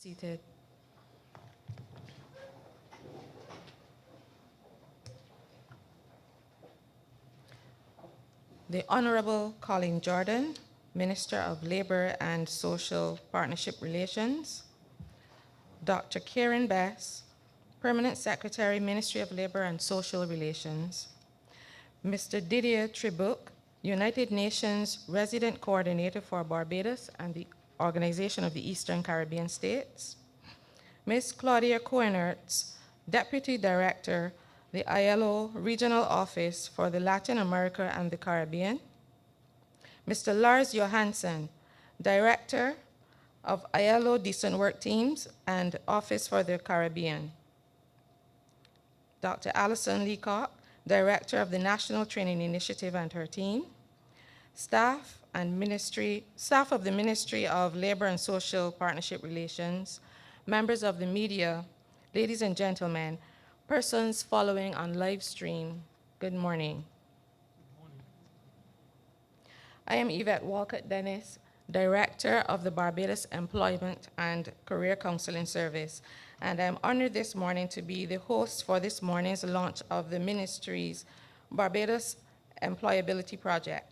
Seated. The Honorable Colin Jordan, Minister of Labor and Social Partnership Relations. Dr. Karen Bess, Permanent Secretary, Ministry of Labor and Social Relations. Mr. Didier Tribuc, United Nations Resident Coordinator for Barbados and the Organization of the Eastern Caribbean States. Ms. Claudia Koenertz, Deputy Director, the ILO Regional Office for the Latin America and the Caribbean. Mr. Lars Johansson, Director of ILO Decent Work Teams and Office for the Caribbean. Dr. Alison Leacock, Director of the National Training Initiative and her team. Staff of the Ministry of Labor and Social Partnership Relations, members of the media, ladies and gentlemen, persons following on live stream, good morning. I am Yvette Walcott Dennis, Director of the Barbados Employment and Career Counseling Service, and I'm honored this morning to be the host for this morning's launch of the ministry's Barbados Employability Project.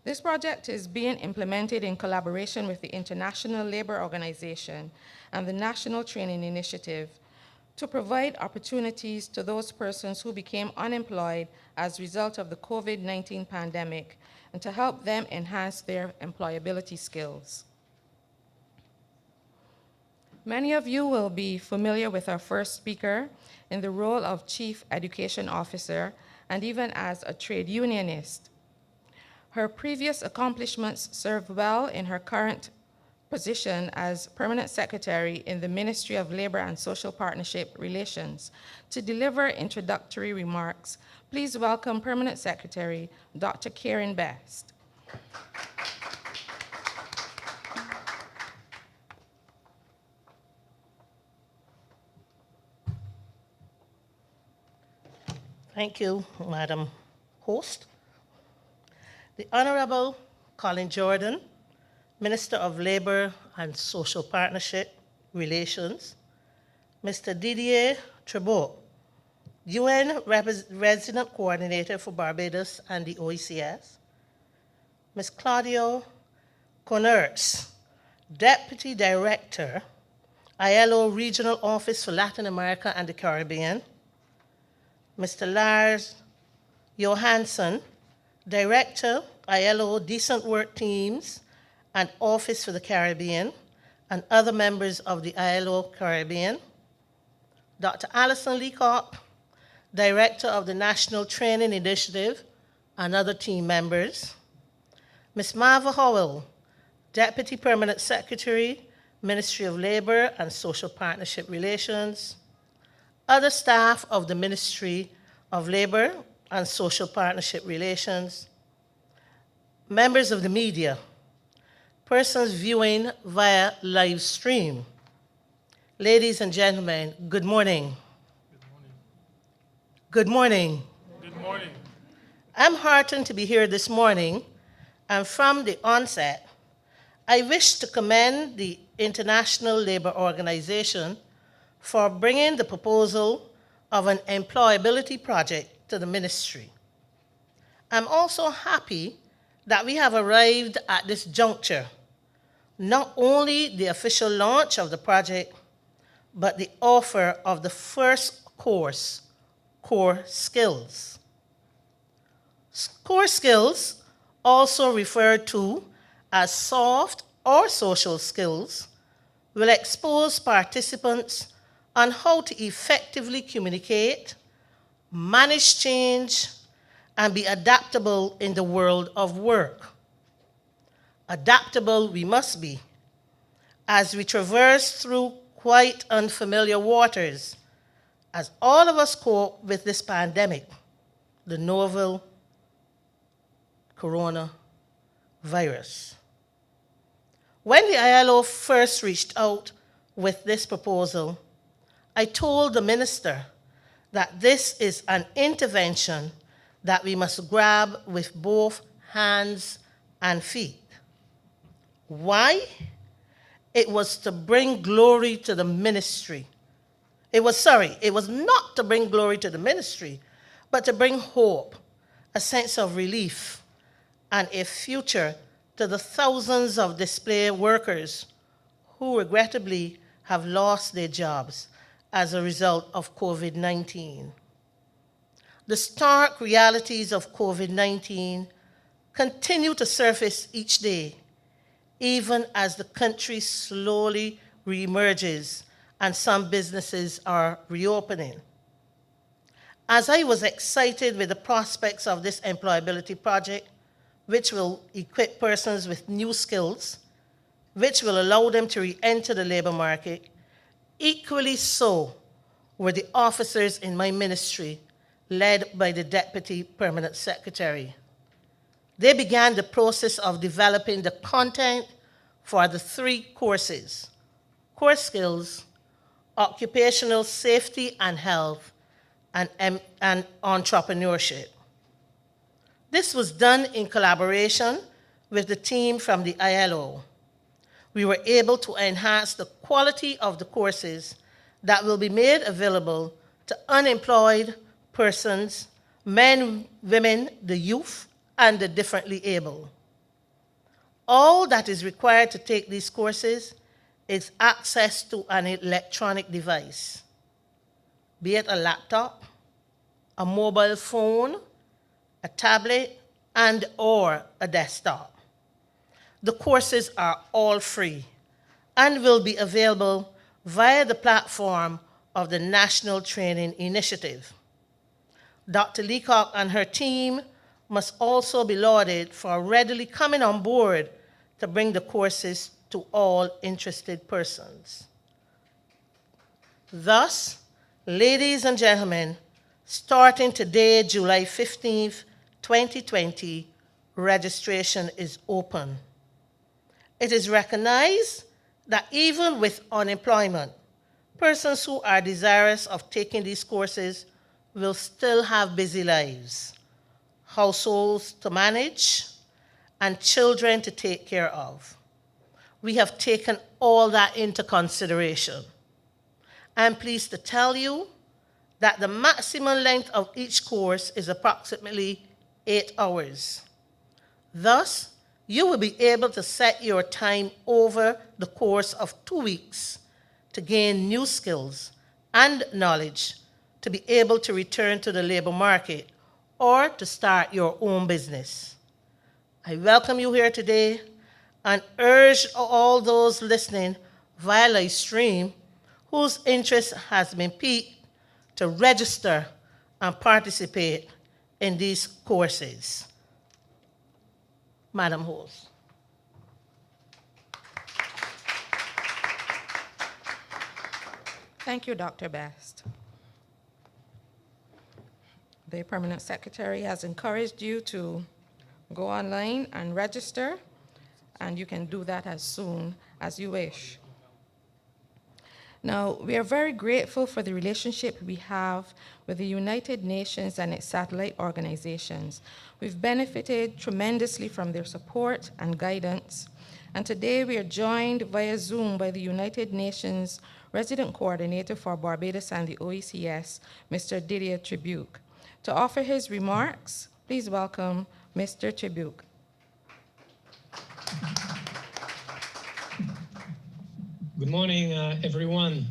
This project is being implemented in collaboration with the International Labour Organization and the National Training Initiative to provide opportunities to those persons who became unemployed as a result of the COVID-19 pandemic and to help them enhance their employability skills. Many of you will be familiar with our first speaker in the role of Chief Education Officer and even as a trade unionist. Her previous accomplishments serve well in her current position as Permanent Secretary in the Ministry of Labor and Social Partnership Relations. To deliver introductory remarks, please welcome Permanent Secretary, Dr. Karen Best. Thank you, Madam Host. The Honorable Colin Jordan, Minister of Labor and Social Partnership Relations. Mr. Didier Tribuc, UN Resident Coordinator for Barbados and the OECS. Ms. Claudia Koenertz, Deputy Director, ILO Regional Office for Latin America and the Caribbean. Mr. Lars Johansson, Director, ILO Decent Work Teams and Office for the Caribbean, and other members of the ILO Caribbean. Dr. Alison Leacock, Director of the National Training Initiative, and other team members. Ms. Marva Howell, Deputy Permanent Secretary, Ministry of Labor and Social Partnership Relations. Other staff of the Ministry of Labor and Social Partnership Relations, members of the media, persons viewing via live stream. Ladies and gentlemen, good morning. Good morning. Good morning. I'm heartened to be here this morning, and from the onset, I wish to commend the International Labour Organization for bringing the proposal of an employability project to the ministry. I'm also happy that we have arrived at this juncture, not only the official launch of the project, but the offer of the first course, Core Skills. Core skills, also referred to as soft or social skills, will expose participants on how to effectively communicate, manage change, and be adaptable in the world of work. Adaptable we must be as we traverse through quite unfamiliar waters, as all of us cope with this pandemic, the novel coronavirus. When the ILO first reached out with this proposal, I told the minister that this is an intervention that we must grab with both hands and feet. Why? It was to bring glory to the ministry. It was not to bring glory to the ministry, but to bring hope, a sense of relief, and a future to the thousands of display workers who regrettably have lost their jobs as a result of COVID-19. The stark realities of COVID-19 continue to surface each day, even as the country slowly reemerges and some businesses are reopening. As I was excited with the prospects of this employability project, which will equip persons with new skills, which will allow them to re-enter the labor market, equally so were the officers in my ministry, led by the Deputy Permanent Secretary. They began the process of developing the content for the 3 courses: core skills, occupational safety and health, and entrepreneurship. This was done in collaboration with the team from the ILO. We were able to enhance the quality of the courses that will be made available to unemployed persons, men, women, the youth, and the differently able. All that is required to take these courses is access to an electronic device, be it a laptop, a mobile phone, a tablet, and/or a desktop. The courses are all free and will be available via the platform of the National Training Initiative. Dr. Leacock and her team must also be lauded for readily coming on board to bring the courses to all interested persons. Thus, ladies and gentlemen, starting today, July 15th, 2020, registration is open. It is recognized that even with unemployment, persons who are desirous of taking these courses will still have busy lives, households to manage, and children to take care of. We have taken all that into consideration. I'm pleased to tell you that the maximum length of each course is approximately 8 hours. Thus, you will be able to set your time over the course of 2 weeks to gain new skills and knowledge to be able to return to the labor market or to start your own business. I welcome you here today and urge all those listening via live stream whose interest has been piqued to register and participate in these courses. Madam Host. Thank you, Dr. Best. The Permanent Secretary has encouraged you to go online and register, and you can do that as soon as you wish. Now, we are very grateful for the relationship we have with the United Nations and its satellite organizations. We've benefited tremendously from their support and guidance, and today we are joined via Zoom by the United Nations Resident Coordinator for Barbados and the OECS, Mr. Didier Tribuc. To offer his remarks, please welcome Mr. Tribuc. Good morning, everyone.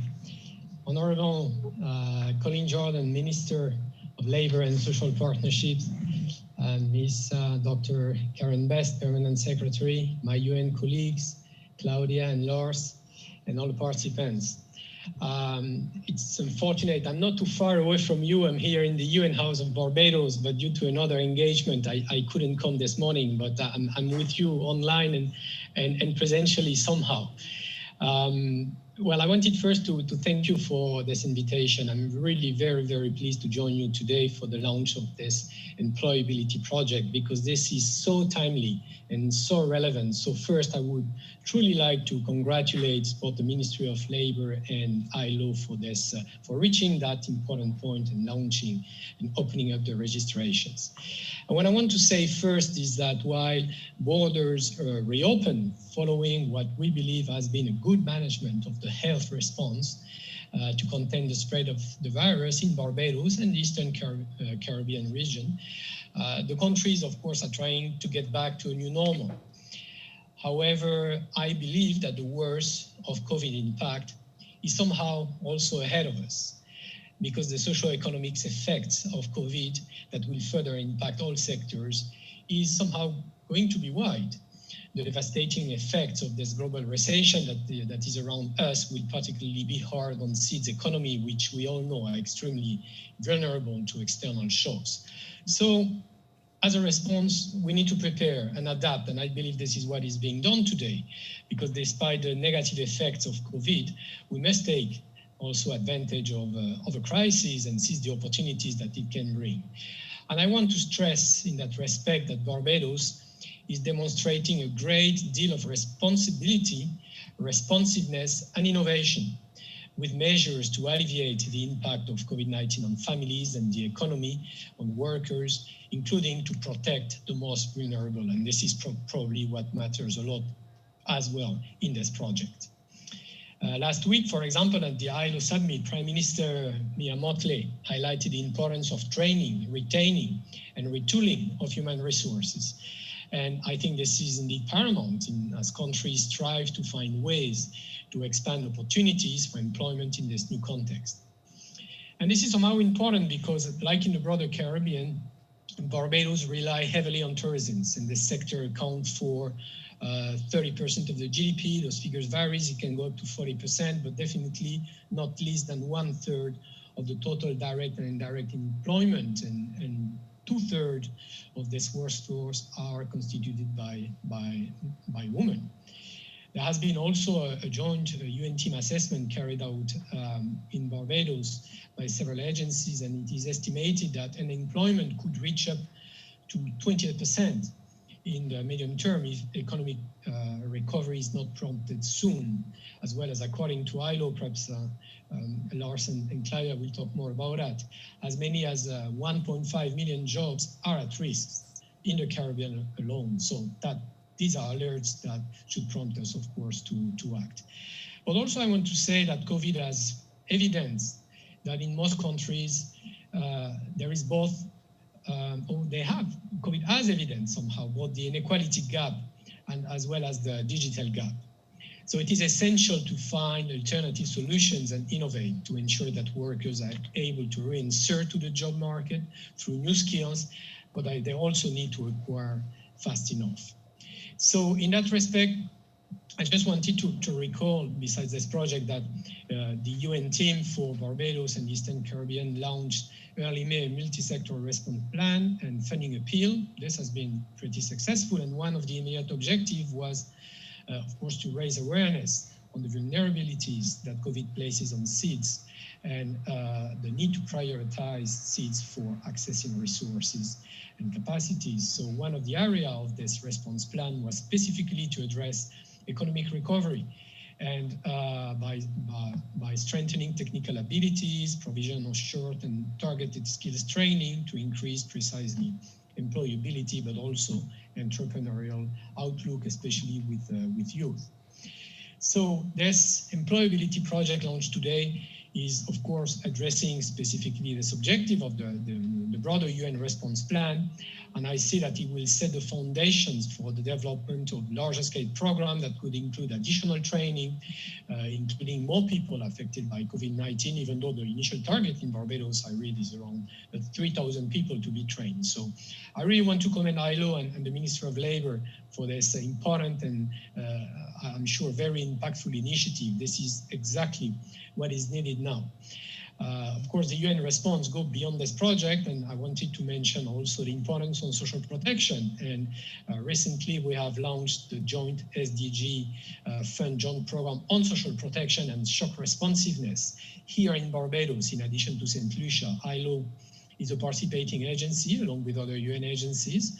Honorable Colin Jordan, Minister of Labour and Social Partnerships, Ms. Dr. Karen Best, Permanent Secretary, my UN colleagues, Claudia and Lars, and all the participants. It's unfortunate, I'm not too far away from you. I'm here in the UN House of Barbados, but due to another engagement, I couldn't come this morning, but I'm with you online and presentially somehow. Well, I wanted first to thank you for this invitation. I'm really very, very pleased to join you today for the launch of this Employability Project, because this is so timely and so relevant. So first, I would truly like to congratulate both the Ministry of Labor and ILO for this, for reaching that important point and launching and opening up the registrations. And what I want to say first is that while borders reopen following what we believe has been a good management of the health response to contain the spread of the virus in Barbados and the Eastern Caribbean region, the countries, of course, are trying to get back to a new normal. However, I believe that the worst of COVID impact is somehow also ahead of us, because the socio-economic effects of COVID that will further impact all sectors is somehow going to be wide. The devastating effects of this global recession that is around us will particularly be hard on seeds economy, which we all know are extremely vulnerable to external shocks. So as a response, we need to prepare and adapt, and I believe this is what is being done today, because despite the negative effects of COVID, we must take also advantage of a crisis and seize the opportunities that it can bring. And I want to stress in that respect that Barbados is demonstrating a great deal of responsibility, responsiveness, and innovation, with measures to alleviate the impact of COVID-19 on families and the economy, on workers, including to protect the most vulnerable. And this is probably what matters a lot as well in this project. Last week, for example, at the ILO summit, Prime Minister Mia Mottley highlighted the importance of training, retaining, and retooling of human resources. And I think this is indeed paramount as countries strive to find ways to expand opportunities for employment in this new context. And this is somehow important because, like in the broader Caribbean, Barbados rely heavily on tourism, and this sector accounts for 30% of the GDP. Those figures vary. It can go up to 40%, but definitely not less than 1/3 of the total direct and indirect employment, and 2/3 of this workforce are constituted by women. There has been also a joint UN team assessment carried out in Barbados by several agencies, and it is estimated that unemployment could reach up to 28% in the medium term if economic recovery is not prompted soon, as well as, according to ILO, perhaps Lars and Claudia will talk more about that, as many as 1.5 million jobs are at risk in the Caribbean alone. So these are alerts that should prompt us, of course, to act. But also I want to say that COVID has evidence that in most countries there is both, COVID has evidence somehow, both the inequality gap and as well as the digital gap. So it is essential to find alternative solutions and innovate to ensure that workers are able to reinsert to the job market through new skills, but they also need to acquire fast enough. So in that respect, I just wanted to recall, besides this project, that the UN team for Barbados and Eastern Caribbean launched early May a multi-sector response plan and funding appeal. This has been pretty successful, and one of the immediate objectives was, of course, to raise awareness on the vulnerabilities that COVID places on seeds and the need to prioritize seeds for accessing resources and capacities. So one of the areas of this response plan was specifically to address economic recovery, and by strengthening technical abilities, provision of short and targeted skills training to increase precisely employability, but also entrepreneurial outlook, especially with youth. So this employability project launched today is, of course, addressing specifically this objective of the broader UN response plan. And I see that it will set the foundations for the development of larger scale program that could include additional training, including more people affected by COVID-19, even though the initial target in Barbados, I read, is around 3,000 people to be trained. So I really want to commend ILO and the Ministry of Labor for this important and I'm sure very impactful initiative. This is exactly what is needed now. Of course, the UN response goes beyond this project, and I wanted to mention also the importance on social protection. And recently, we have launched the joint SDG Fund joint program on social protection and shock responsiveness here in Barbados. In addition to St. Lucia, ILO is a participating agency along with other UN agencies,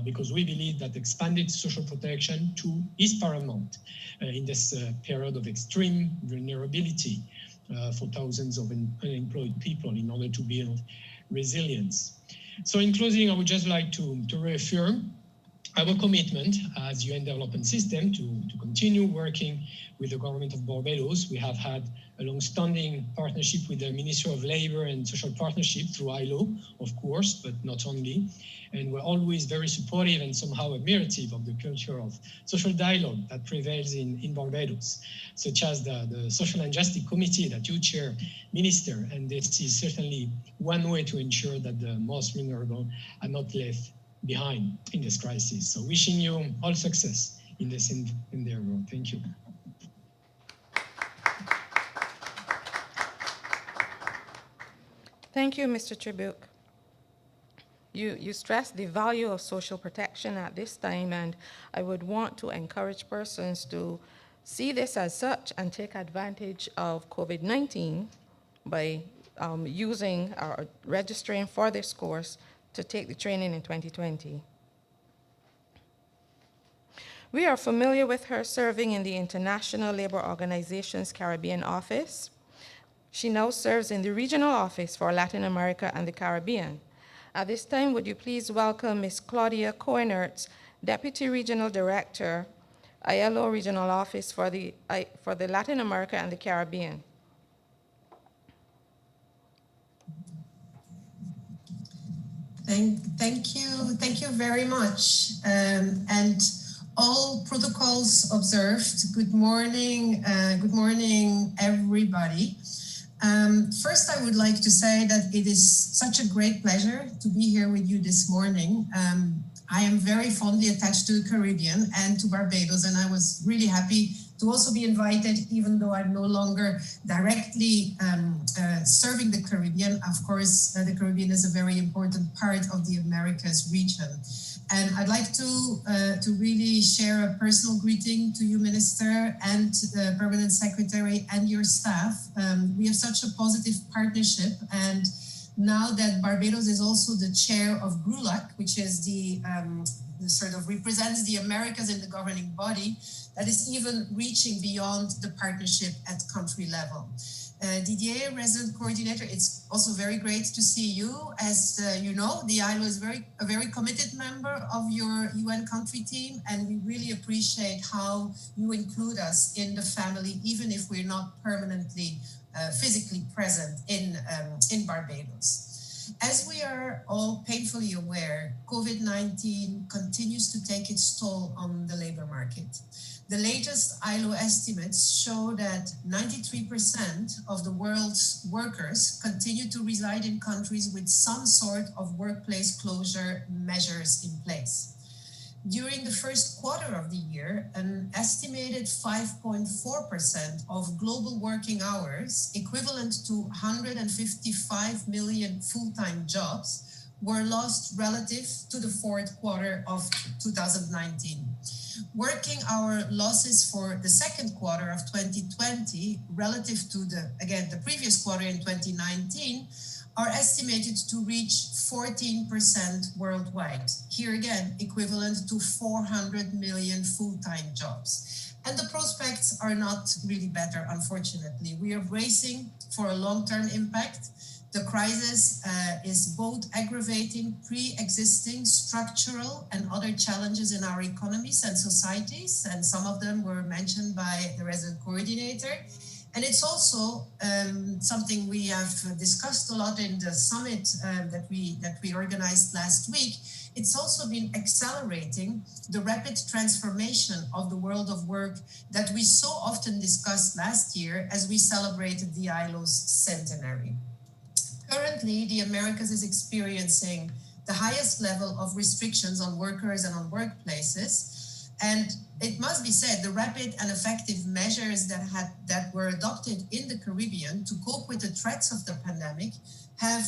because we believe that expanded social protection too is paramount in this period of extreme vulnerability for thousands of unemployed people in order to build resilience. So in closing, I would just like to reaffirm our commitment as UN Development System to continue working with the government of Barbados. We have had a long-standing partnership with the Ministry of Labor and Social Partnership through ILO, of course, but not only. And we're always very supportive and somehow admirative of the culture of social dialogue that prevails in Barbados, such as the Social and Justice Committee that you chair, Minister. And this is certainly one way to ensure that the most vulnerable are not left behind in this crisis. So wishing you all success in this endeavor. Thank you. Thank you, Mr. Tribuk. You stressed the value of social protection at this time, and I would want to encourage persons to see this as such and take advantage of COVID-19 by using or registering for this course to take the training in 2020. We are familiar with her serving in the International Labor Organization's Caribbean office. She now serves in the regional office for Latin America and the Caribbean. At this time, would you please welcome Ms. Claudia Coinertz, Deputy Regional Director, ILO Regional Office for the Latin America and the Caribbean. Thank you very much. And all protocols observed. Good morning, everybody. First, I would like to say that it is such a great pleasure to be here with you this morning. I am very fondly attached to the Caribbean and to Barbados, and I was really happy to also be invited, even though I'm no longer directly serving the Caribbean. Of course, the Caribbean is a very important part of the Americas region. And I'd like to really share a personal greeting to you, Minister, and the Permanent Secretary and your staff. We have such a positive partnership, and now that Barbados is also the chair of GRULAC, which is the sort of represents the Americas in the governing body, that is even reaching beyond the partnership at country level. Didier, Resident Coordinator, it's also very great to see you. As you know, the ILO is a very committed member of your UN country team, and we really appreciate how you include us in the family, even if we're not permanently physically present in Barbados. As we are all painfully aware, COVID-19 continues to take its toll on the labor market. The latest ILO estimates show that 93% of the world's workers continue to reside in countries with some sort of workplace closure measures in place. During the first quarter of the year, an estimated 5.4% of global working hours, equivalent to 155 million full-time jobs, were lost relative to the fourth quarter of 2019. Working hour losses for the second quarter of 2020 relative to the previous quarter in 2019 are estimated to reach 14% worldwide. Here again, equivalent to 400 million full-time jobs. And the prospects are not really better, unfortunately. We are bracing for a long-term impact. The crisis is both aggravating pre-existing structural and other challenges in our economies and societies, and some of them were mentioned by the resident coordinator. And it's also something we have discussed a lot in the summit that we organized last week. It's also been accelerating the rapid transformation of the world of work that we so often discussed last year as we celebrated the ILO's centenary. Currently, the Americas is experiencing the highest level of restrictions on workers and on workplaces. And it must be said, the rapid and effective measures that were adopted in the Caribbean to cope with the threats of the pandemic have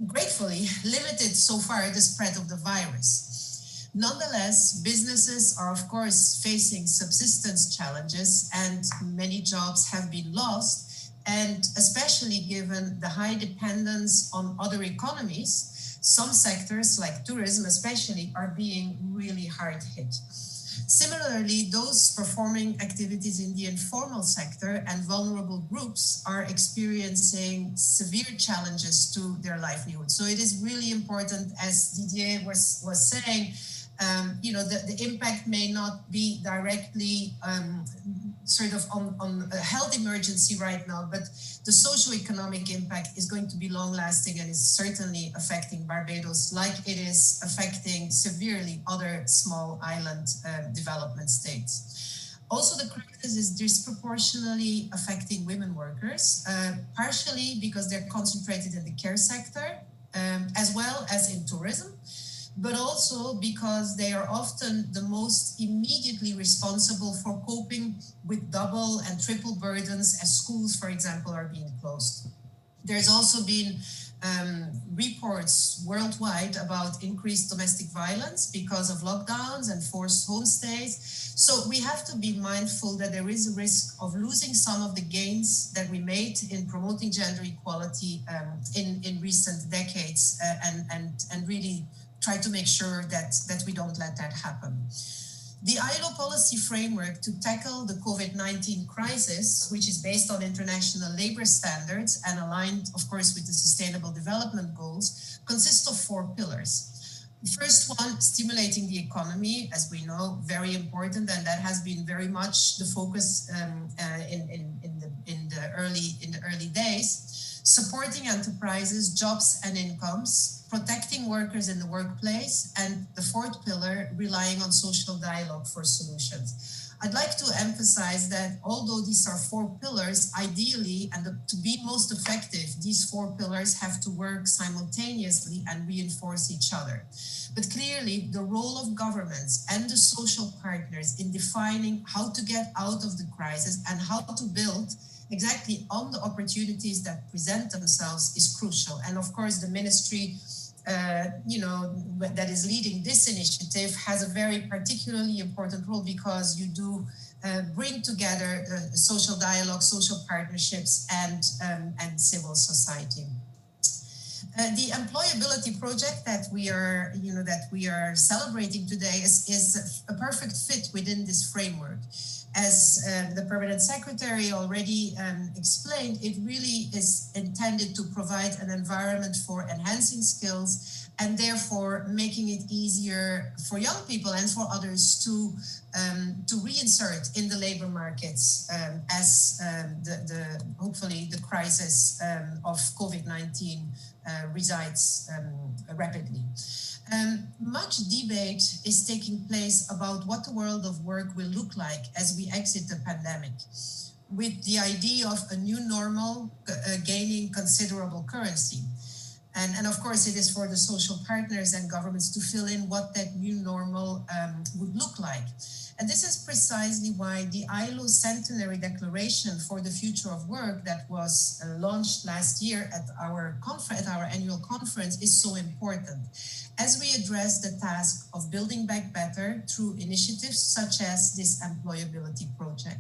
gratefully limited so far the spread of the virus. Nonetheless, businesses are of course facing subsistence challenges and many jobs have been lost. And especially given the high dependence on other economies, some sectors like tourism especially are being really hard hit. Similarly, those performing activities in the informal sector and vulnerable groups are experiencing severe challenges to their livelihood. So it is really important, as Didier was saying, the impact may not be directly sort of on a health emergency right now, but the socioeconomic impact is going to be long-lasting and is certainly affecting Barbados like it is affecting severely other small island development states. Also, the crisis is disproportionately affecting women workers, partially because they're concentrated in the care sector, as well as in tourism, but also because they are often the most immediately responsible for coping with double and triple burdens as schools, for example, are being closed. There's also been reports worldwide about increased domestic violence because of lockdowns and forced homestays. So we have to be mindful that there is a risk of losing some of the gains that we made in promoting gender equality in recent decades and really try to make sure that we don't let that happen. The ILO policy framework to tackle the COVID-19 crisis, which is based on international labor standards and aligned, of course, with the Sustainable Development Goals, consists of 4 pillars. The first one, stimulating the economy, as we know, very important, and that has been very much the focus in the early days. Supporting enterprises, jobs and incomes, protecting workers in the workplace, and the 4th pillar, relying on social dialogue for solutions. I'd like to emphasize that although these are 4 pillars, ideally, and to be most effective, these 4 pillars have to work simultaneously and reinforce each other. But clearly, the role of governments and the social partners in defining how to get out of the crisis and how to build exactly on the opportunities that present themselves is crucial. And of course, the ministry that is leading this initiative has a very particularly important role because you do bring together social dialogue, social partnerships, and civil society. The Employability Project that we are celebrating today is a perfect fit within this framework. As the Permanent Secretary already explained, it really is intended to provide an environment for enhancing skills and therefore making it easier for young people and for others to reinsert in the labor markets as hopefully the crisis of COVID-19 resides rapidly. Much debate is taking place about what the world of work will look like as we exit the pandemic, with the idea of a new normal gaining considerable currency. And of course, it is for the social partners and governments to fill in what that new normal would look like. And this is precisely why the ILO Centenary Declaration for the Future of Work that was launched last year at our annual conference is so important, as we address the task of building back better through initiatives such as this Employability Project.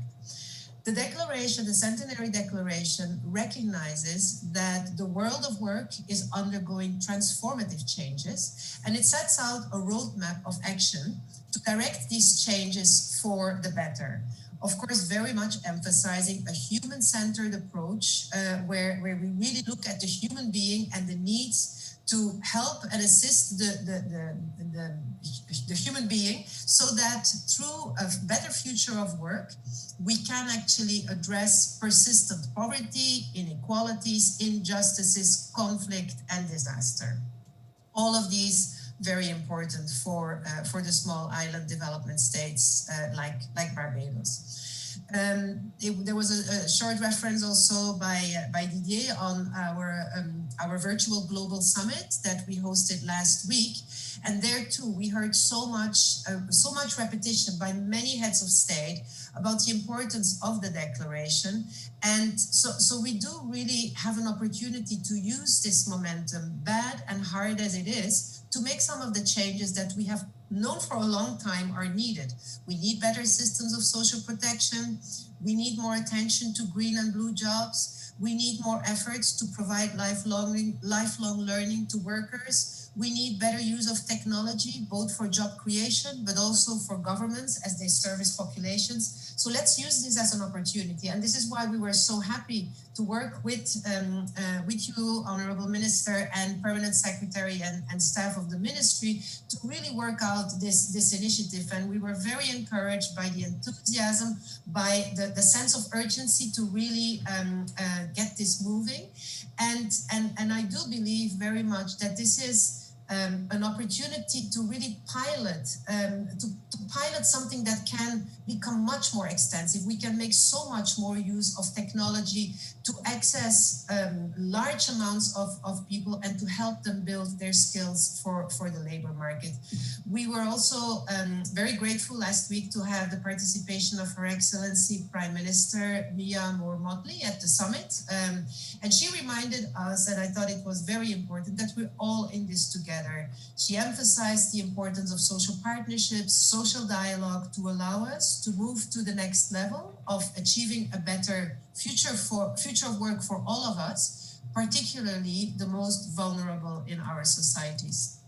The declaration, the Centenary Declaration, recognizes that the world of work is undergoing transformative changes, and it sets out a roadmap of action to direct these changes for the better. Of course, very much emphasizing a human-centered approach where we really look at the human being and the needs to help and assist the human being so that through a better future of work, we can actually address persistent poverty, inequalities, injustices, conflict, and disaster. All of these very important for the small island development states like Barbados. There was a short reference also by Didier on our virtual global summit that we hosted last week. And there too, we heard so much repetition by many heads of state about the importance of the declaration. And so we do really have an opportunity to use this momentum, bad and hard as it is, to make some of the changes that we have known for a long time are needed. We need better systems of social protection. We need more attention to green and blue jobs. We need more efforts to provide lifelong learning to workers. We need better use of technology, both for job creation, but also for governments as they service populations. So let's use this as an opportunity. And this is why we were so happy to work with you, Honorable Minister, and Permanent Secretary and staff of the Ministry to really work out this initiative. And we were very encouraged by the enthusiasm, by the sense of urgency to really get this moving. And I do believe very much that this is an opportunity to really pilot, to pilot something that can become much more extensive. We can make so much more use of technology to access large amounts of people and to help them build their skills for the labor market. We were also very grateful last week to have the participation of Her Excellency Prime Minister Mia Moore-Motley at the summit. And she reminded us, and I thought it was very important, that we're all in this together. She emphasized the importance of social partnerships, social dialogue to allow us to move to the next level of achieving a better future of work for all of us, particularly the most vulnerable in our societies.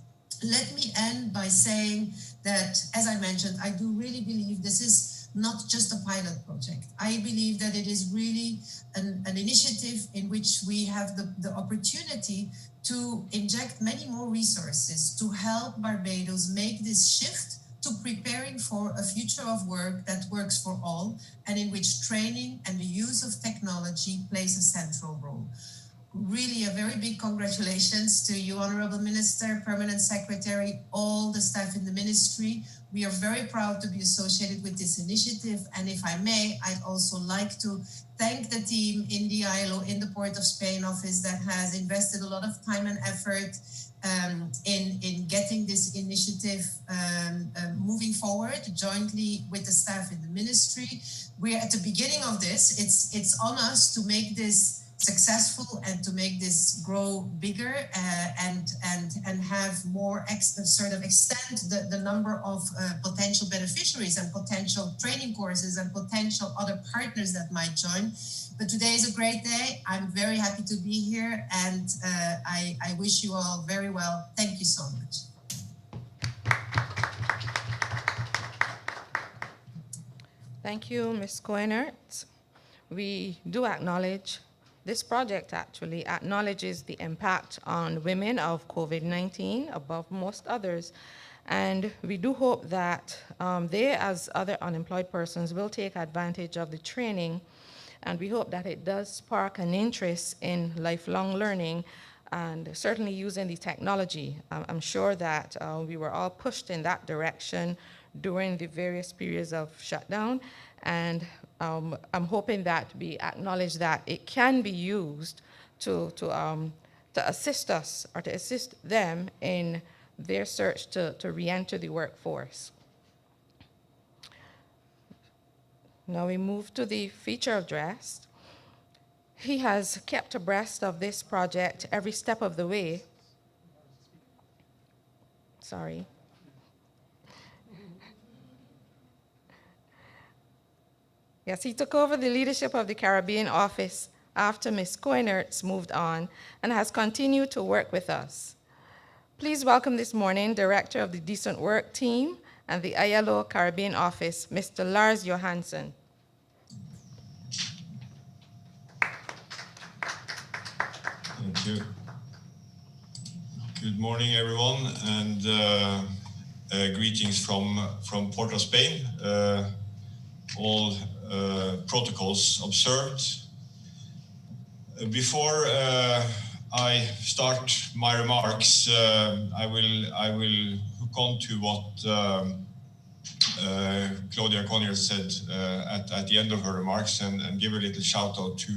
Let me end by saying that, as I mentioned, I do really believe this is not just a pilot project. I believe that it is really an initiative in which we have the opportunity to inject many more resources to help Barbados make this shift to preparing for a future of work that works for all and in which training and the use of technology plays a central role. Really a very big congratulations to you, Honorable Minister, Permanent Secretary, all the staff in the Ministry. We are very proud to be associated with this initiative. And if I may, I'd also like to thank the team in the ILO, in the Port of Spain office that has invested a lot of time and effort in getting this initiative moving forward jointly with the staff in the Ministry. We're at the beginning of this. It's on us to make this successful and to make this grow bigger and have more sort of extend the number of potential beneficiaries and potential training courses and potential other partners that might join. But today is a great day. I'm very happy to be here, and I wish you all very well. Thank you so much. Thank you, Ms. Coenert. We do acknowledge this project actually acknowledges the impact on women of COVID-19 above most others. And we do hope that they, as other unemployed persons, will take advantage of the training. And we hope that it does spark an interest in lifelong learning and certainly using the technology. I'm sure that we were all pushed in that direction during the various periods of shutdown. And I'm hoping that we acknowledge that it can be used to assist us or to assist them in their search to re-enter the workforce. Now we move to the feature address. He has kept abreast of this project every step of the way. Sorry. Yes, he took over the leadership of the Caribbean office after Ms. Coenertz moved on and has continued to work with us. Please welcome this morning Director of the Decent Work Team and the ILO Caribbean office, Mr. Lars Johansson. Thank you. Good morning, everyone, and greetings from Port of Spain. All protocols observed. Before I start my remarks, I will hook on to what Claudia Conyer said at the end of her remarks, and give a little shout out to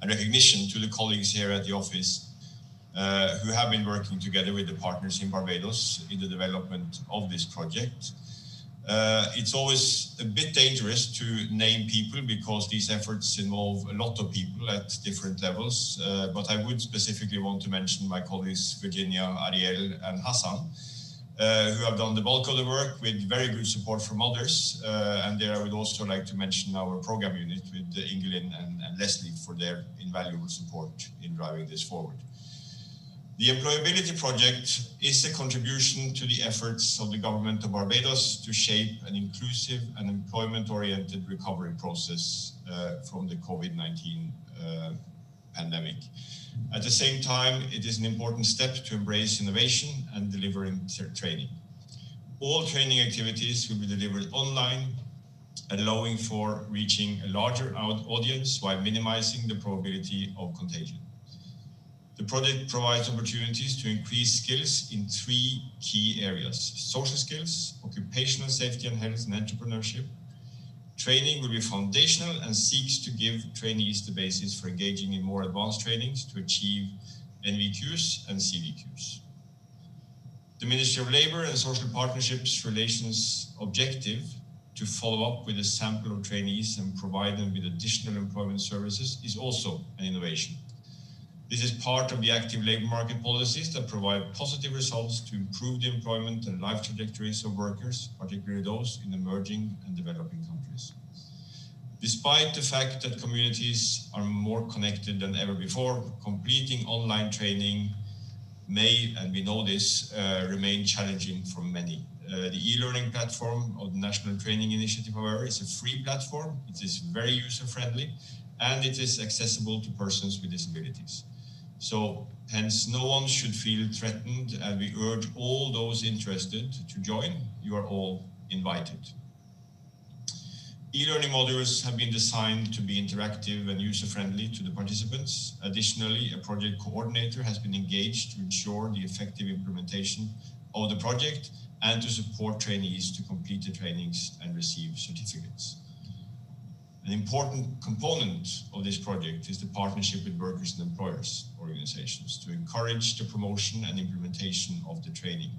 and recognition to the colleagues here at the office who have been working together with the partners in Barbados in the development of this project. It's always a bit dangerous to name people because these efforts involve a lot of people at different levels, but I would specifically want to mention my colleagues Virginia, Ariel and Hassan, who have done the bulk of the work with very good support from others. And there I would also like to mention our program unit with Ingelin and Leslie for their invaluable support in driving this forward. The Employability Project is a contribution to the efforts of the government of Barbados to shape an inclusive and employment-oriented recovery process from the COVID-19 pandemic. At the same time, it is an important step to embrace innovation and delivering training. All training activities will be delivered online, allowing for reaching a larger audience while minimizing the probability of contagion. The project provides opportunities to increase skills in 3 key areas: social skills, occupational safety and health, and entrepreneurship. Training will be foundational and seeks to give trainees the basis for engaging in more advanced trainings to achieve NVQs and CVQs. The Ministry of Labour and Social Partnerships Relations objective to follow up with a sample of trainees and provide them with additional employment services is also an innovation. This is part of the active labour market policies that provide positive results to improve the employment and life trajectories of workers, particularly those in emerging and developing countries. Despite the fact that communities are more connected than ever before, completing online training may, and we know this, remain challenging for many. The e-learning platform of the National Training Initiative, however, is a free platform. It is very user-friendly, and it is accessible to persons with disabilities. So hence no one should feel threatened, and we urge all those interested to join. You are all invited. E-learning modules have been designed to be interactive and user-friendly to the participants. Additionally, a project coordinator has been engaged to ensure the effective implementation of the project and to support trainees to complete the trainings and receive certificates. An important component of this project is the partnership with workers and employers organizations to encourage the promotion and implementation of the training.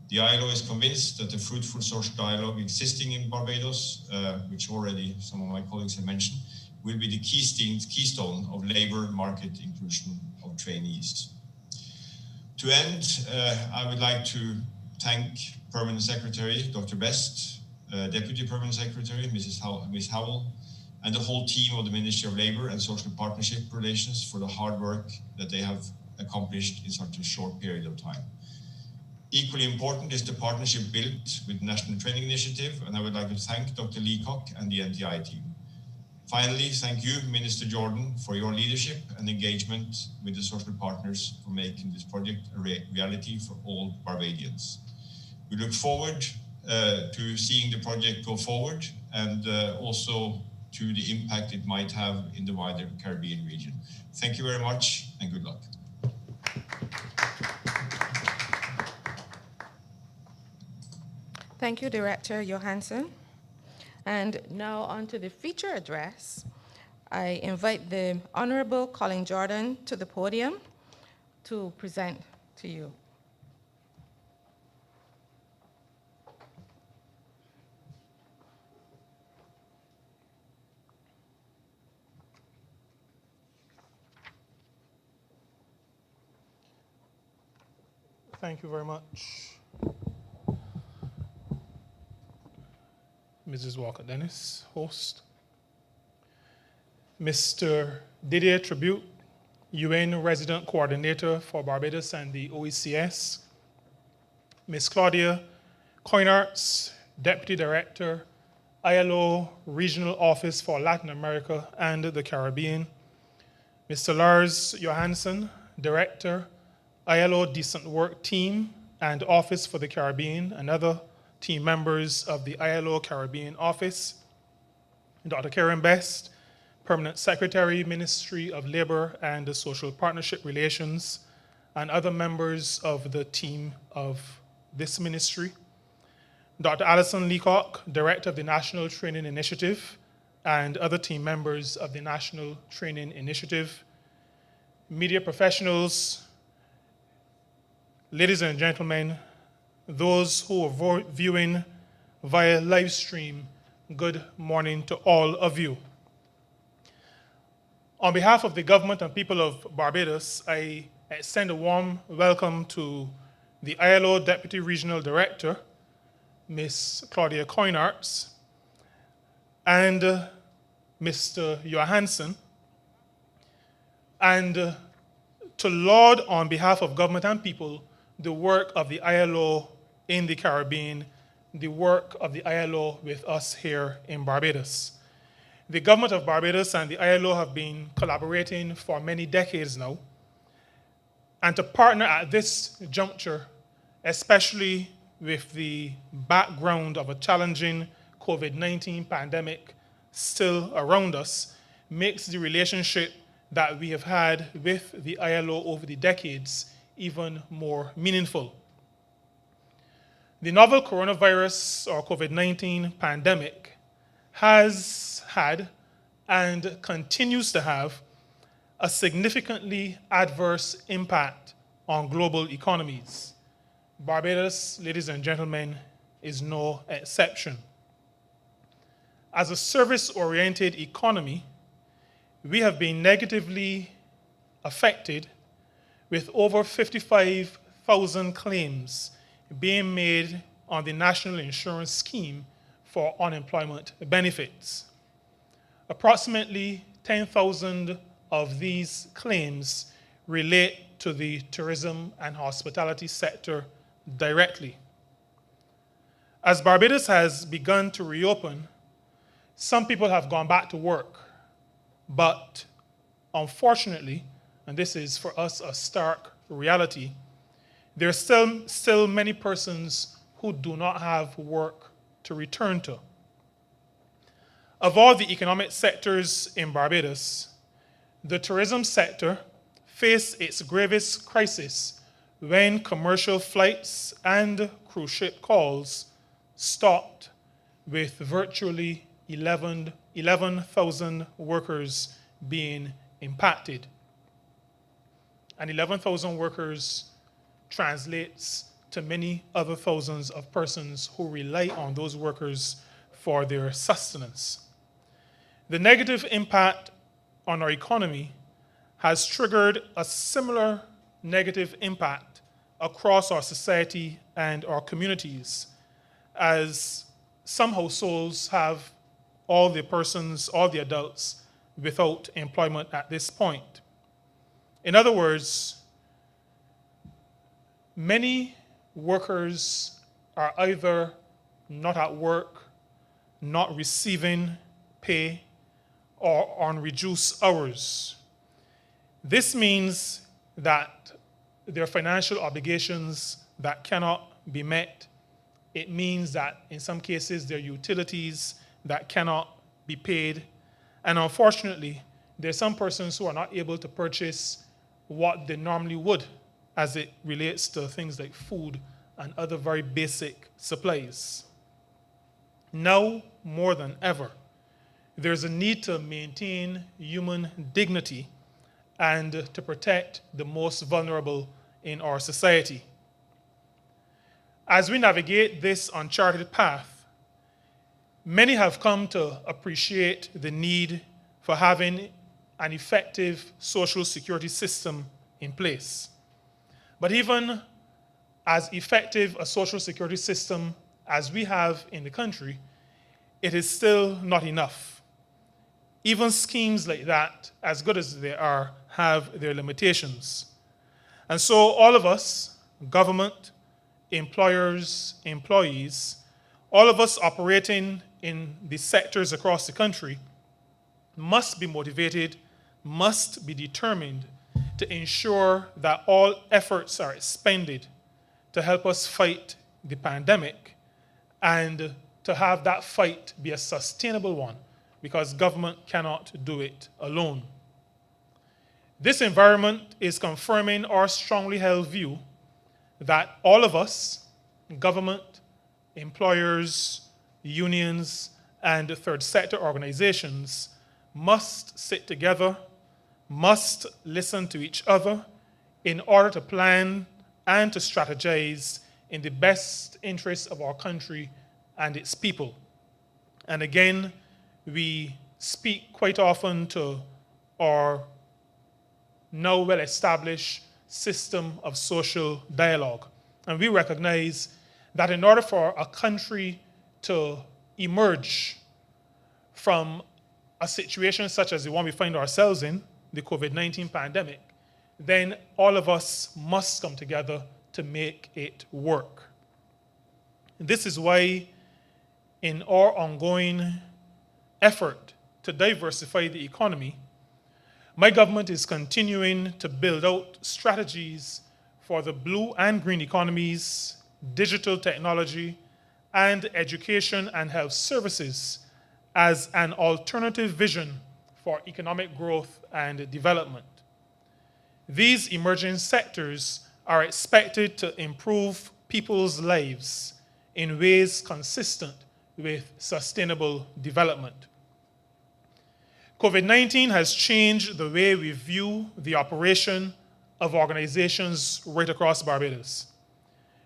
The ILO is convinced that the fruitful social dialogue existing in Barbados, which already some of my colleagues have mentioned, will be the keystone of labour market inclusion of trainees. To end, I would like to thank Permanent Secretary Dr. Best, Deputy Permanent Secretary Ms. Howell, and the whole team of the Ministry of Labour and Social Partnership Relations for the hard work that they have accomplished in such a short period of time. Equally important is the partnership built with the National Training Initiative, and I would like to thank Dr. Leacock and the NTI team. Finally, thank you, Minister Jordan, for your leadership and engagement with the social partners for making this project a reality for all Barbadians. We look forward to seeing the project go forward and also to the impact it might have in the wider Caribbean region. Thank you very much and good luck. Thank you, Director Johansson. And now on to the feature address. I invite the Honorable Colin Jordan to the podium to present to you. Thank you very much, Mrs. Walker-Dennis, host. Mr. Didier Tribute, UN Resident Coordinator for Barbados and the OECS. Ms. Claudia Coinarts, Deputy Director, ILO Regional Office for Latin America and the Caribbean. Mr. Lars Johansson, Director, ILO Decent Work Team and Office for the Caribbean, and other team members of the ILO Caribbean Office. Dr. Karen Best, Permanent Secretary, Ministry of Labour and the Social Partnership Relations, and other members of the team of this ministry. Dr. Alison Leacock, Director of the National Training Initiative, and other team members of the National Training Initiative, media professionals, ladies and gentlemen, those who are viewing via live stream, good morning to all of you. On behalf of the government and people of Barbados, I extend a warm welcome to the ILO Deputy Regional Director, Ms. Claudia Coinarts, and Mr. Johansson, and to laud on behalf of government and people the work of the ILO in the Caribbean, the work of the ILO with us here in Barbados. The government of Barbados and the ILO have been collaborating for many decades now, and to partner at this juncture, especially with the background of a challenging COVID-19 pandemic still around us, makes the relationship that we have had with the ILO over the decades even more meaningful. The novel coronavirus or COVID-19 pandemic has had and continues to have a significantly adverse impact on global economies. Barbados, ladies and gentlemen, is no exception. As a service-oriented economy, we have been negatively affected with over 55,000 claims being made on the National Insurance Scheme for unemployment benefits. Approximately 10,000 of these claims relate to the tourism and hospitality sector directly. As Barbados has begun to reopen, some people have gone back to work, but unfortunately, and this is for us a stark reality, there are still many persons who do not have work to return to. Of all the economic sectors in Barbados, the tourism sector faced its gravest crisis when commercial flights and cruise ship calls stopped, with virtually 11,000 workers being impacted. And 11,000 workers translates to many other thousands of persons who rely on those workers for their sustenance. The negative impact on our economy has triggered a similar negative impact across our society and our communities, as some households have all the adults without employment at this point. In other words, many workers are either not at work, not receiving pay, or on reduced hours. This means that there are financial obligations that cannot be met. It means that in some cases there are utilities that cannot be paid. And unfortunately, there are some persons who are not able to purchase what they normally would as it relates to things like food and other very basic supplies. Now, more than ever, there's a need to maintain human dignity and to protect the most vulnerable in our society. As we navigate this uncharted path, many have come to appreciate the need for having an effective social security system in place. But even as effective a social security system as we have in the country, it is still not enough. Even schemes like that, as good as they are, have their limitations. And so all of us, government, employers, employees, all of us operating in the sectors across the country must be motivated, must be determined to ensure that all efforts are expended to help us fight the pandemic and to have that fight be a sustainable one, because government cannot do it alone. This environment is confirming our strongly held view that all of us, government, employers, unions, and third sector organizations must sit together, must listen to each other in order to plan and to strategize in the best interests of our country and its people. And again, we speak quite often to our now well-established system of social dialogue. And we recognize that in order for a country to emerge from a situation such as the one we find ourselves in, the COVID-19 pandemic, then all of us must come together to make it work. This is why in our ongoing effort to diversify the economy, my government is continuing to build out strategies for the blue and green economies, digital technology, and education and health services as an alternative vision for economic growth and development. These emerging sectors are expected to improve people's lives in ways consistent with sustainable development. COVID-19 has changed the way we view the operation of organizations right across Barbados.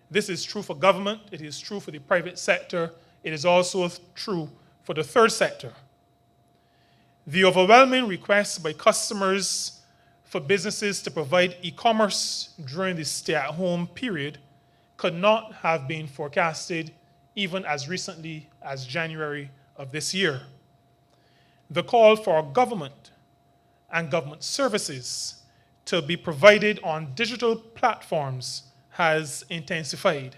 This is true for government, it is true for the private sector, it is also true for the third sector. The overwhelming requests by customers for businesses to provide e-commerce during the stay-at-home period could not have been forecasted even as recently as January of this year. The call for government and government services to be provided on digital platforms has intensified.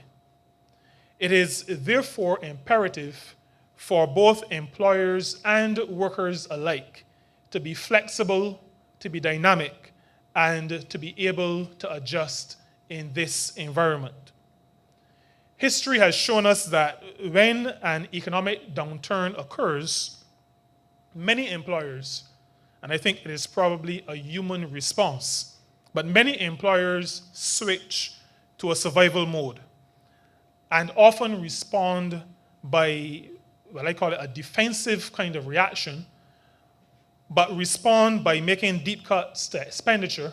It is therefore imperative for both employers and workers alike to be flexible, to be dynamic, and to be able to adjust in this environment. History has shown us that when an economic downturn occurs, many employers, and I think it is probably a human response, but many employers switch to a survival mode and often respond by, well, I call it a defensive kind of reaction, but respond by making deep cuts to expenditure,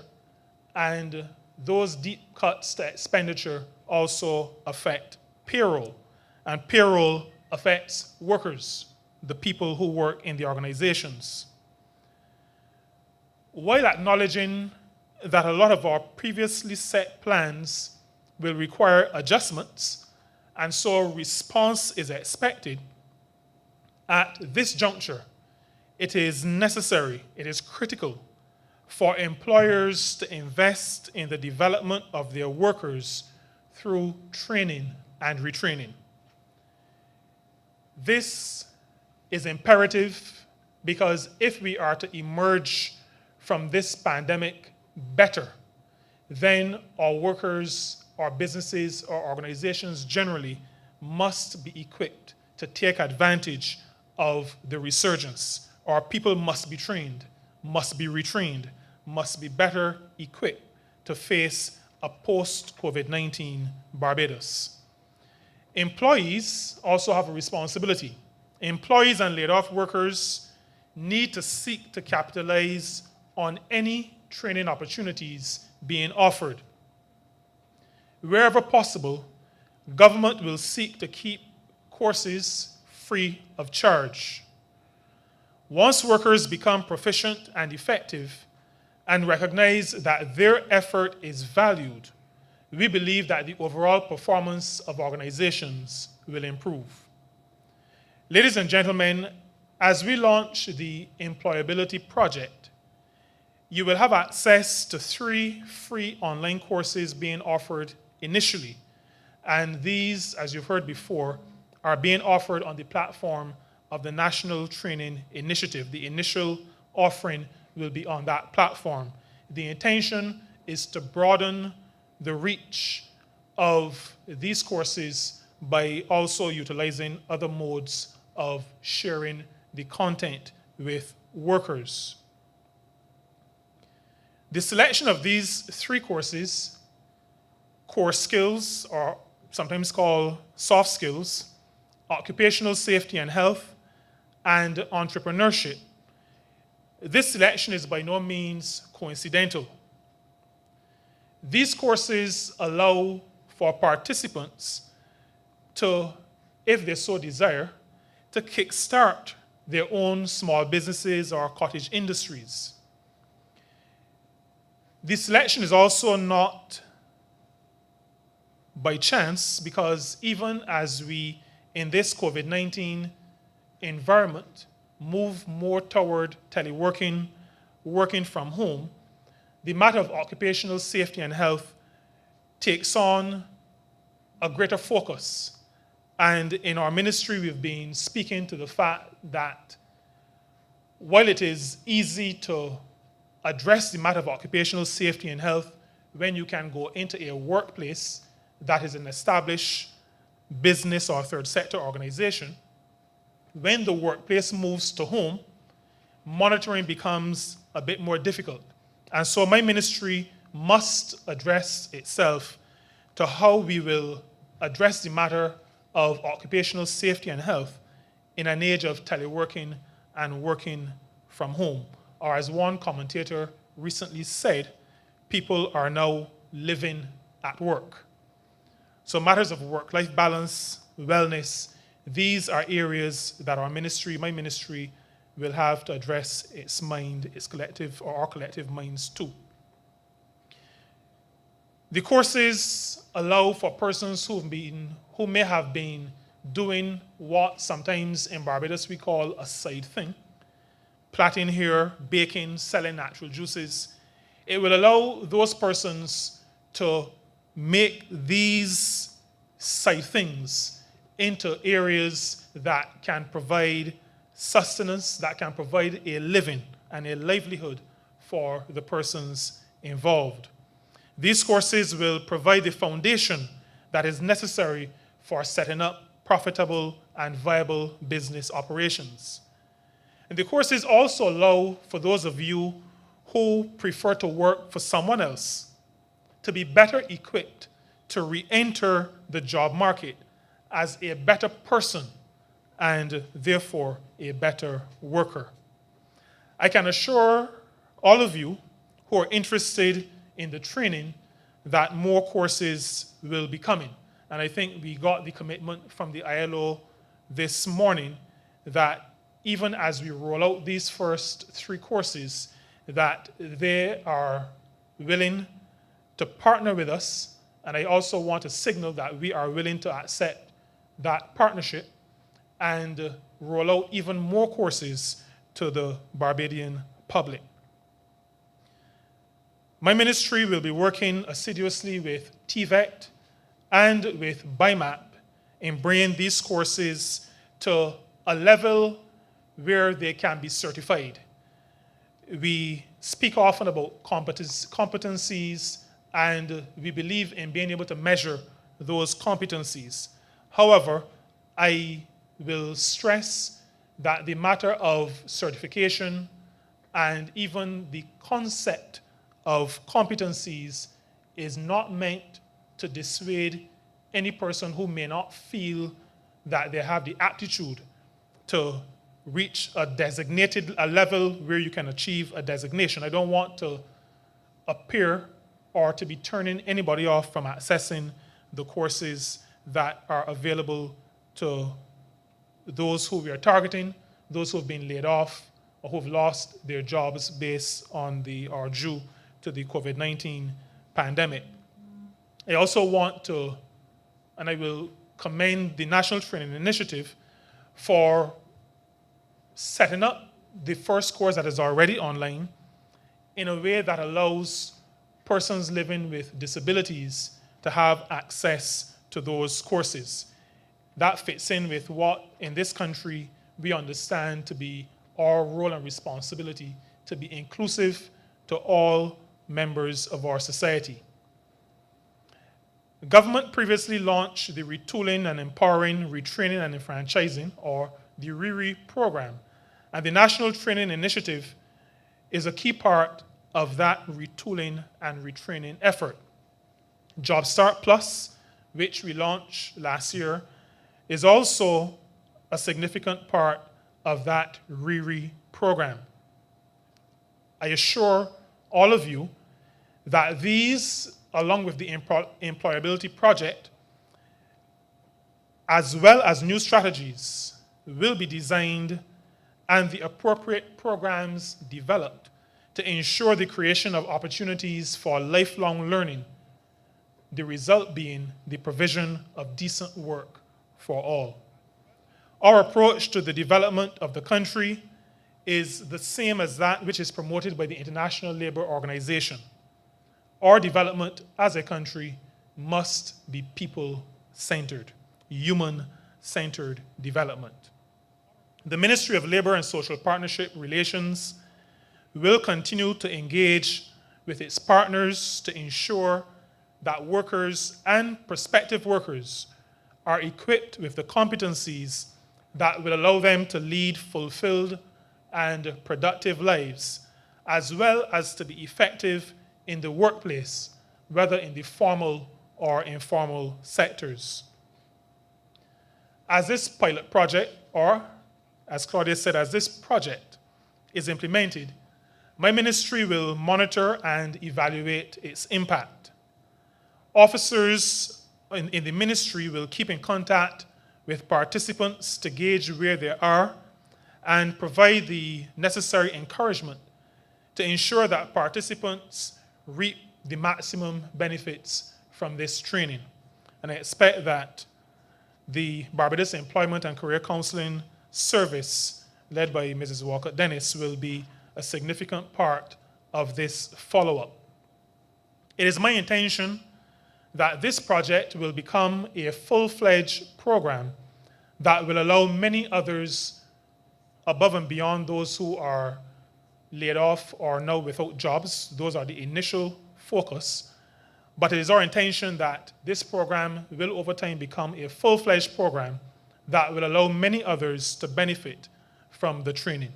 and those deep cuts to expenditure also affect payroll, and payroll affects workers, the people who work in the organizations. While acknowledging that a lot of our previously set plans will require adjustments, and so a response is expected, at this juncture, it is necessary, it is critical for employers to invest in the development of their workers through training and retraining. This is imperative because if we are to emerge from this pandemic better, then our workers, our businesses, our organizations generally must be equipped to take advantage of the resurgence. Our people must be trained, must be retrained, must be better equipped to face a post-COVID-19 Barbados. Employees also have a responsibility. Employees and laid-off workers need to seek to capitalize on any training opportunities being offered. Wherever possible, government will seek to keep courses free of charge. Once workers become proficient and effective and recognize that their effort is valued, we believe that the overall performance of organizations will improve. Ladies and gentlemen, as we launch the Employability Project, you will have access to 3 free online courses being offered initially. And these, as you've heard before, are being offered on the platform of the National Training Initiative. The initial offering will be on that platform. The intention is to broaden the reach of these courses by also utilizing other modes of sharing the content with workers. The selection of these 3 courses, core skills or sometimes called soft skills, occupational safety and health, and entrepreneurship. This selection is by no means coincidental. These courses allow for participants to, if they so desire, to kickstart their own small businesses or cottage industries. This selection is also not by chance, because even as we, in this COVID-19 environment, move more toward teleworking, working from home, the matter of occupational safety and health takes on a greater focus. And in our ministry, we've been speaking to the fact that while it is easy to address the matter of occupational safety and health when you can go into a workplace that is an established business or third sector organization, when the workplace moves to home, monitoring becomes a bit more difficult. And so my ministry must address itself to how we will address the matter of occupational safety and health in an age of teleworking and working from home. Or as one commentator recently said, people are now living at work. So matters of work-life balance, wellness, these are areas that our ministry, my ministry, will have to address its mind, its collective, or our collective minds too. The courses allow for persons who may have been doing what sometimes in Barbados we call a side thing, plaiting hair, baking, selling natural juices. It will allow those persons to make these side things into areas that can provide sustenance, that can provide a living and a livelihood for the persons involved. These courses will provide the foundation that is necessary for setting up profitable and viable business operations. And the courses also allow for those of you who prefer to work for someone else to be better equipped to re-enter the job market as a better person and therefore a better worker. I can assure all of you who are interested in the training that more courses will be coming. And I think we got the commitment from the ILO this morning that even as we roll out these first 3 courses, that they are willing to partner with us. And I also want to signal that we are willing to accept that partnership and roll out even more courses to the Barbadian public. My ministry will be working assiduously with TVET and with BIMAP in bringing these courses to a level where they can be certified. We speak often about competencies, and we believe in being able to measure those competencies. However, I will stress that the matter of certification and even the concept of competencies is not meant to dissuade any person who may not feel that they have the aptitude to reach a level where you can achieve a designation. I don't want to appear or to be turning anybody off from accessing the courses that are available to those who we are targeting, those who have been laid off or who have lost their jobs based on or due to the COVID-19 pandemic. I also want to, and I will commend the National Training Initiative for setting up the first course that is already online in a way that allows persons living with disabilities to have access to those courses. That fits in with what, in this country, we understand to be our role and responsibility to be inclusive to all members of our society. The government previously launched the Retooling and Empowering, Retraining and Enfranchising, or the RERE program. And the National Training Initiative is a key part of that retooling and retraining effort. Job Start Plus which we launched last year, is also a significant part of that RERE program. I assure all of you that these, along with the Employability Project, as well as new strategies, will be designed and the appropriate programs developed to ensure the creation of opportunities for lifelong learning, the result being the provision of decent work for all. Our approach to the development of the country is the same as that which is promoted by the International Labour Organization. Our development as a country must be people-centered, human-centered development. The Ministry of Labour and Social Partnership Relations will continue to engage with its partners to ensure that workers and prospective workers are equipped with the competencies that will allow them to lead fulfilled and productive lives, as well as to be effective in the workplace, whether in the formal or informal sectors. As this pilot project, or as Claudia said, as this project is implemented, my ministry will monitor and evaluate its impact. Officers in the ministry will keep in contact with participants to gauge where they are and provide the necessary encouragement to ensure that participants reap the maximum benefits from this training. And I expect that the Barbados Employment and Career Counseling Service, led by Mrs. Walcott-Dennis, will be a significant part of this follow-up. It is my intention that this project will become a full-fledged program that will allow many others above and beyond those who are laid off or now without jobs. Those are the initial focus. But it is our intention that this program will over time become a full-fledged program that will allow many others to benefit from the training.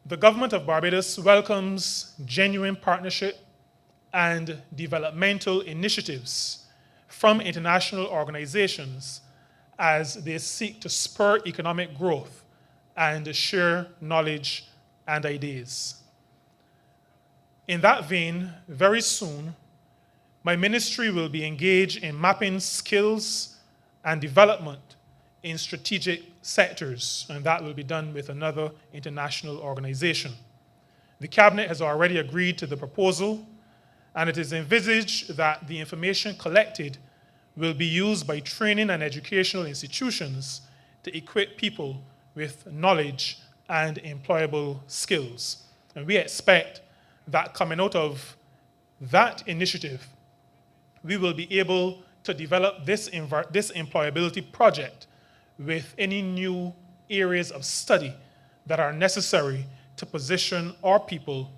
The government of Barbados welcomes genuine partnership and developmental initiatives from international organizations as they seek to spur economic growth and share knowledge and ideas. In that vein, very soon, my ministry will be engaged in mapping skills and development in strategic sectors, and that will be done with another international organization. The Cabinet has already agreed to the proposal, and it is envisaged that the information collected will be used by training and educational institutions to equip people with knowledge and employable skills. And we expect that coming out of that initiative, we will be able to develop this employability project with any new areas of study that are necessary to position our people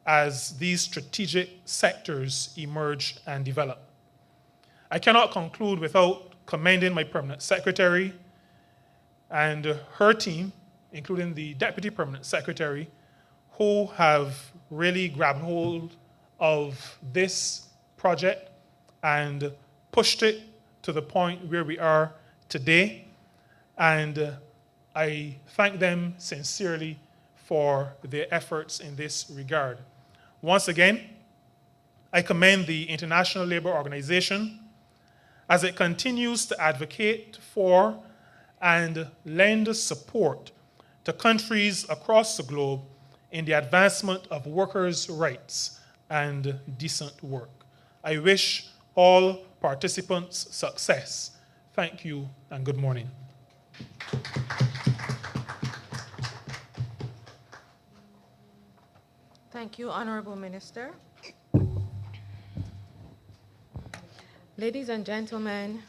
as these strategic sectors emerge and develop. I cannot conclude without commending my permanent secretary and her team, including the deputy permanent secretary, who have really grabbed hold of this project and pushed it to the point where we are today. And I thank them sincerely for their efforts in this regard. Once again, I commend the International Labour Organization as it continues to advocate for and lend support to countries across the globe in the advancement of workers' rights and decent work. I wish all participants success. Thank you and good morning. Thank you, Honorable Minister. Ladies and gentlemen,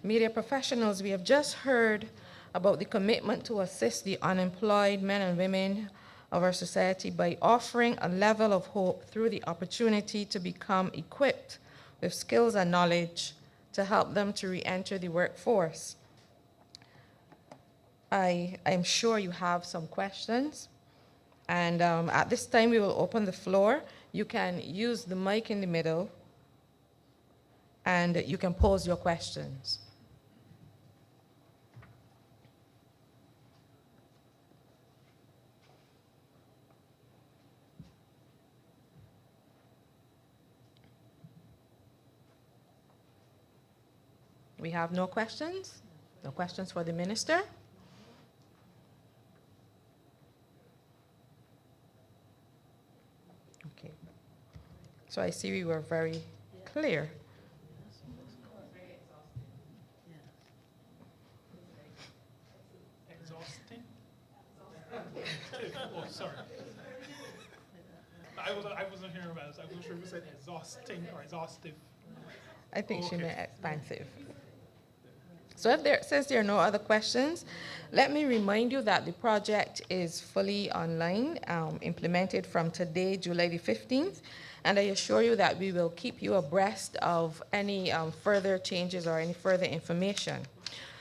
media professionals, we have just heard about the commitment to assist the unemployed men and women of our society by offering a level of hope through the opportunity to become equipped with skills and knowledge to help them to re-enter the workforce. I'm sure you have some questions. And at this time, we will open the floor. You can use the mic in the middle and you can pose your questions. We have no questions? No questions for the minister? Okay. So I see we were very clear. Exhausting? Oh, sorry. I wasn't hearing about it. I wasn't sure if you said exhausting or exhaustive. I think she Okay. meant expansive. So since there are no other questions, let me remind you that the project is fully online, implemented from today, July the 15th, and I assure you that we will keep you abreast of any further changes or any further information.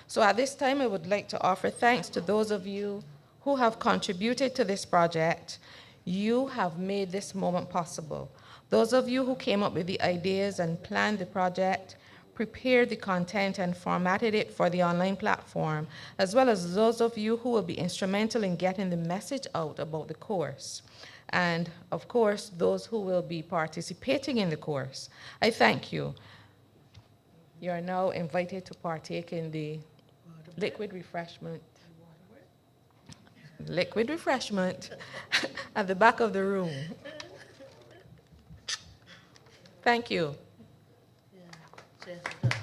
So at this time, I would like to offer thanks to those of you who have contributed to this project. You have made this moment possible. Those of you who came up with the ideas and planned the project, prepared the content and formatted it for the online platform, as well as those of you who will be instrumental in getting the message out about the course. And of course, those who will be participating in the course. I thank you. You are now invited to partake in the liquid refreshment at the back of the room. Thank you. Yeah, Jessica.